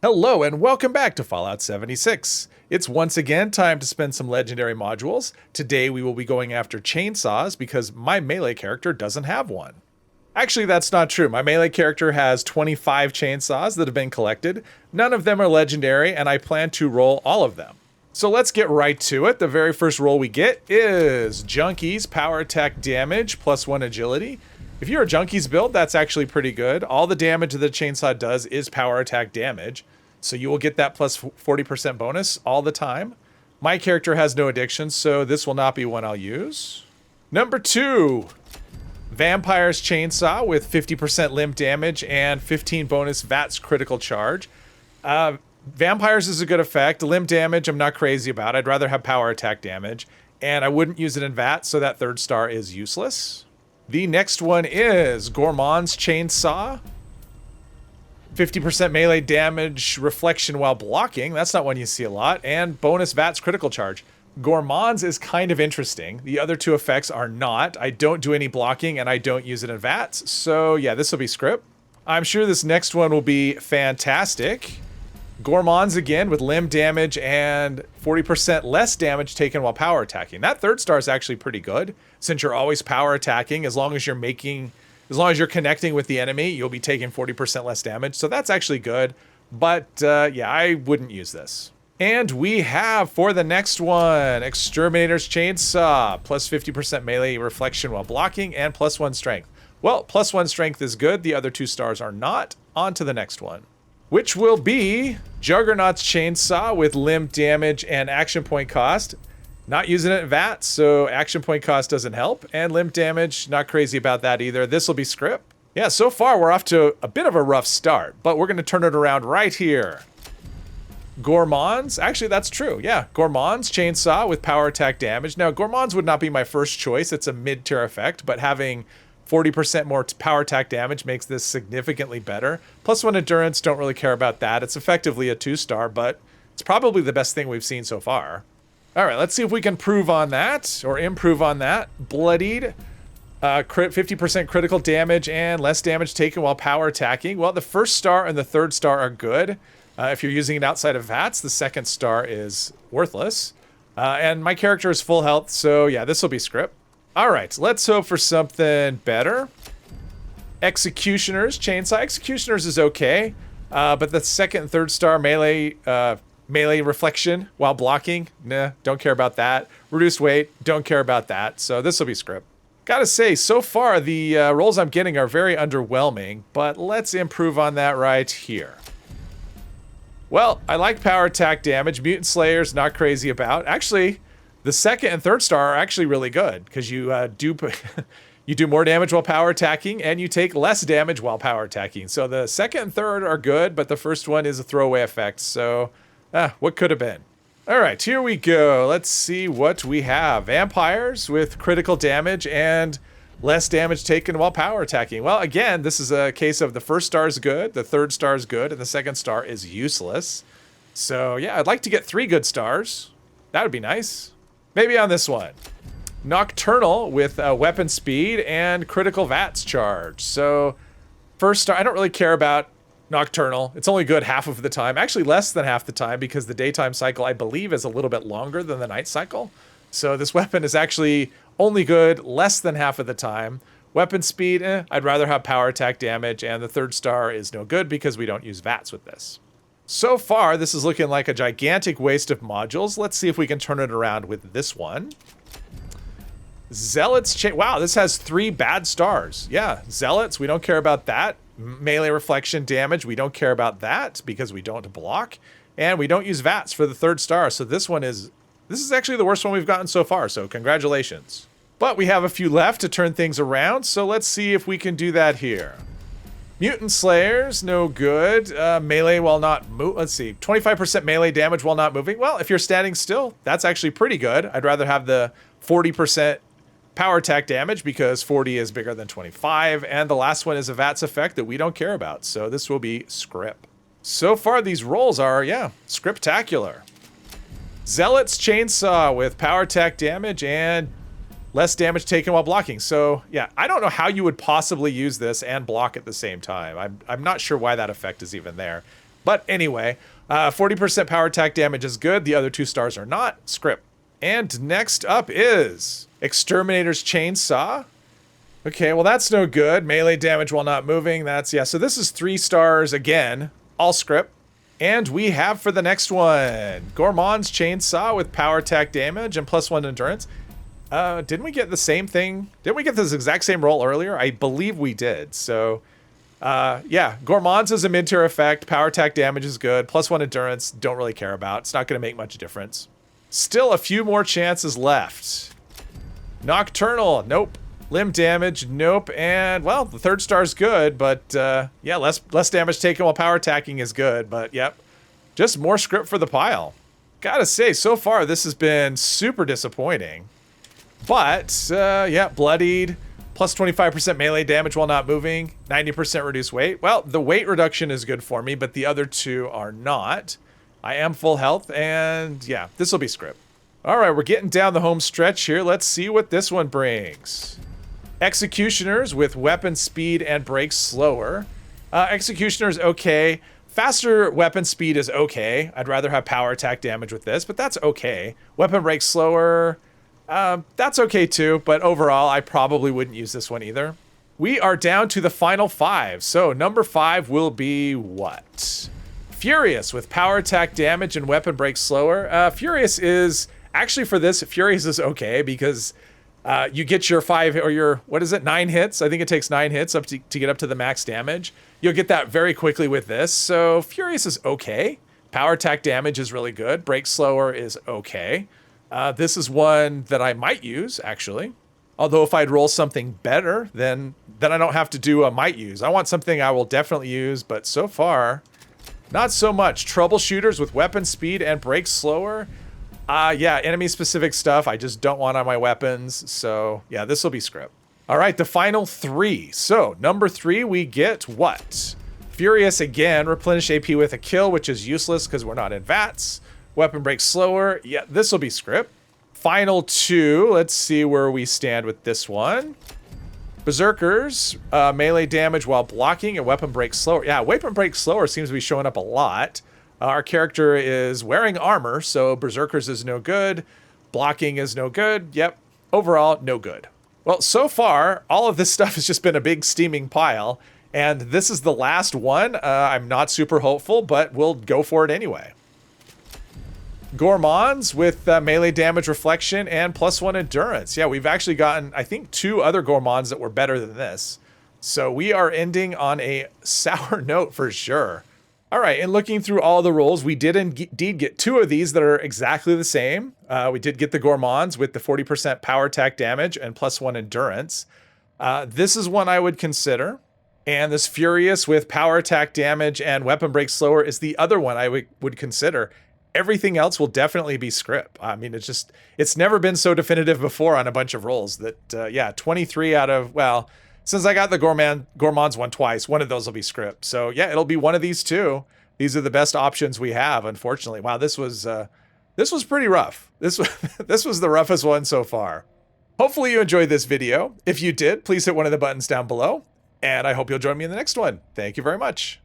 Hello and welcome back to Fallout 76. It's once again time to spend some legendary modules. Today we will be going after chainsaws because my melee character doesn't have one. Actually, that's not true. My melee character has 25 chainsaws that have been collected. None of them are legendary and I plan to roll all of them. So let's get right to it. The very first roll we get is Junkies power attack damage plus 1 agility. If you're a Junkies build, that's actually pretty good. All the damage that the chainsaw does is power attack damage. So you will get that plus 40% bonus all the time. My character has no addiction, so this will not be one I'll use. Number 2, Vampire's Chainsaw with 50% limb damage and 15 bonus VATS critical charge. Vampires is a good effect. Limb damage I'm not crazy about. I'd rather have power attack damage. And I wouldn't use it in VATS, so that third star is useless. The next one is Gourmand's Chainsaw. 50% melee damage reflection while blocking. That's not one you see a lot. And bonus VATS critical charge. Gourmand's is kind of interesting. The other two effects are not. I don't do any blocking and I don't use it in VATS. So yeah, this will be script. I'm sure this next one will be fantastic. Gourmand's again with limb damage and 40% less damage taken while power attacking. That third star is actually pretty good since you're always power attacking. As long as you're connecting with the enemy, you'll be taking 40% less damage. So that's actually good. But yeah, I wouldn't use this. And we have for the next one, Exterminator's Chainsaw, plus 50% melee reflection while blocking and plus 1 strength. Well, plus 1 strength is good. The other 2 stars are not. On to the next one, which will be Juggernaut's Chainsaw with limb damage and action point cost. Not using it in VAT, so action point cost doesn't help. And limb damage, not crazy about that either. This will be script. Yeah, so far we're off to a bit of a rough start, but we're going to turn it around right here. Gourmand's, actually that's true. Yeah, Gourmand's Chainsaw with power attack damage. Now, Gourmand's would not be my first choice. It's a mid-tier effect, but having 40% more power attack damage makes this significantly better. Plus 1 endurance, don't really care about that. It's effectively a 2-star, but it's probably the best thing we've seen so far. All right, let's see if we can improve on that. Bloodied, 50% critical damage and less damage taken while power attacking. Well, the first star and the third star are good. If you're using it outside of VATS, the second star is worthless. And my character is full health, so yeah, this will be script. All right, let's hope for something better. Executioner's Chainsaw. Executioner's is okay, but the second and third star melee reflection while blocking, nah, don't care about that. Reduced weight, don't care about that. So this will be script. Gotta say, so far the rolls I'm getting are very underwhelming, but let's improve on that right here. Well, I like power attack damage. Mutant Slayer's not crazy about. Actually, the second and third star are actually really good because you do more damage while power attacking and you take less damage while power attacking. So the second and third are good, but the first one is a throwaway effect. So what could have been? All right, here we go. Let's see what we have. Vampires with critical damage and less damage taken while power attacking. Well, again, this is a case of the first star is good, the third star is good, and the second star is useless. So yeah, I'd like to get 3 good stars. That would be nice. Maybe on this one. Nocturnal with weapon speed and critical VATS charge. So first star, I don't really care about Nocturnal. It's only good half of the time. Actually less than half the time because the daytime cycle, I believe, is a little bit longer than the night cycle. So this weapon is actually only good less than half of the time. Weapon speed, I'd rather have power attack damage, and the third star is no good because we don't use VATS with this. So far, this is looking like a gigantic waste of modules. Let's see if we can turn it around with this one. Zealots, wow, this has 3 bad stars. Yeah, Zealots, we don't care about that. Melee reflection damage, we don't care about that because we don't block. And we don't use VATS for the third star, so this is actually the worst one we've gotten so far, so congratulations. But we have a few left to turn things around, so let's see if we can do that here. Mutant Slayers, no good. Melee while not let's see, 25% melee damage while not moving. Well, if you're standing still, that's actually pretty good. I'd rather have the 40% power attack damage because 40 is bigger than 25. And the last one is a VATS effect that we don't care about. So this will be script. So far, these rolls are, yeah, scriptacular. Zealot's Chainsaw with power attack damage and less damage taken while blocking. So yeah, I don't know how you would possibly use this and block at the same time. I'm not sure why that effect is even there. But anyway, 40% power attack damage is good. The other 2 stars are not. Script. And next up is Exterminator's Chainsaw. Okay, well that's no good. Melee damage while not moving. That's, yeah, so this is 3 stars again. All script. And we have for the next one, Gourmand's Chainsaw with power attack damage and +1 endurance. Didn't we get the same thing? Didn't we get this exact same roll earlier? I believe we did. So, yeah, Gourmand's is a mid-tier effect. Power attack damage is good. +1 endurance, don't really care about. It's not going to make much difference. Still a few more chances left. Nocturnal, nope. Limb damage, nope. And, well, the 3rd star's good, but, yeah, less damage taken while power attacking is good. But, yep, just more script for the pile. Gotta say, so far, this has been super disappointing. But, yeah, bloodied, +25% melee damage while not moving, 90% reduced weight. Well, the weight reduction is good for me, but the other 2 are not. I am full health, and, yeah, this will be script. All right, we're getting down the home stretch here. Let's see what this one brings. Executioners with weapon speed and breaks slower. Executioners, okay. Faster weapon speed is okay. I'd rather have power attack damage with this, but that's okay. Weapon breaks slower, that's okay too, but overall, I probably wouldn't use this one either. We are down to the final 5. So number 5 will be what? Furious with power attack damage and weapon breaks slower. Furious is, actually for this, Furious is okay because you get your 5 or your, what is it, 9 hits? I think it takes 9 hits up to get up to the max damage. You'll get that very quickly with this. So Furious is okay. Power attack damage is really good. Break slower is okay. This is one that I might use, actually. Although if I'd roll something better, then I don't have to do a might use. I want something I will definitely use, but so far, not so much. Troubleshooters with weapon speed and break slower. Yeah, enemy-specific stuff I just don't want on my weapons. So, yeah, this will be script. All right, the final 3. So, number 3, we get what? Furious again, replenish AP with a kill, which is useless because we're not in VATS. Weapon breaks slower. Yeah, this will be script. Final 2, let's see where we stand with this one. Berserkers, melee damage while blocking and weapon breaks slower. Yeah, weapon breaks slower seems to be showing up a lot. Our character is wearing armor, so Berserkers is no good. Blocking is no good. Yep, overall, no good. Well, so far, all of this stuff has just been a big steaming pile, and this is the last one. I'm not super hopeful, but we'll go for it anyway. Gourmands with melee damage reflection and +1 endurance. Yeah, we've actually gotten, I think, 2 other Gourmands that were better than this. So we are ending on a sour note for sure. All right, and looking through all the rolls, we did indeed get 2 of these that are exactly the same. We did get the Gourmands with the 40% power attack damage and +1 endurance. This is one I would consider. And this Furious with power attack damage and weapon break slower is the other one I would consider. Everything else will definitely be script. I mean, it's never been so definitive before on a bunch of rolls that, yeah, 23 out of, well, since I got the Gourmands one twice, one of those will be script. So yeah, it'll be one of these 2. These are the best options we have, unfortunately. Wow, this was pretty rough. This was the roughest one so far. Hopefully you enjoyed this video. If you did, please hit one of the buttons down below, and I hope you'll join me in the next one. Thank you very much.